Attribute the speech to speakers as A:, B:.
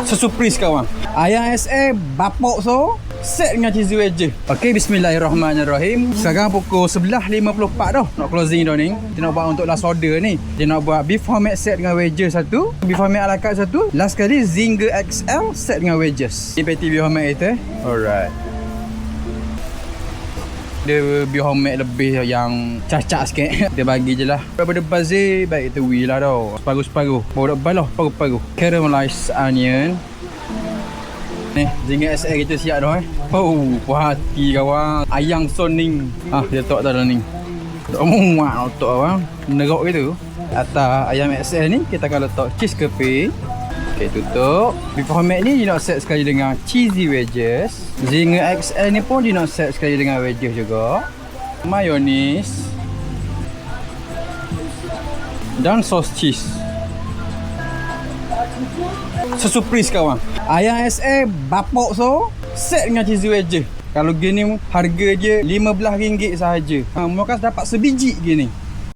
A: Sesurprise kawan. Ayam SA bapok so set dengan cheesy wedge. Okey, bismillahirrahmanirrahim. Sekarang pukul 11.54 dah. Nak closing dah ni. Kita nak buat untuk last order ni. Kita nak buat beef homemade set dengan wedges satu, beef homemade ala carte satu. Last kali Zinger XL set dengan wedges. Ni patty beef homemade kita. Alright. Dia beef homemade lebih yang cacak sikit. Kita bagi je lah. Daripada bazir, baik kita wheel lah tau. Separuh-separuh. Baru dah balah, paruh-paruh. Caramelized onion. Ni, Zinger SL kita siap dah Oh, puas hati kawan. Ayang soning. Dia letak dah ni. Muak letak kawan. Nerok gitu. Atas ayam XL ni, kita akan letak cheese keping. Okay, tutup. Beef homemade ni, dia nak set sekali dengan cheesy wedges. Zinger XL ni pun, dia nak set sekali dengan wedges juga. Mayonis. Dan sos cheese. Sesurprise kawan. Ayam SA bapok so set dengan cheesy wedge. Kalau gini harga dia RM15 sahaja. Mungkin dapat sebiji gini.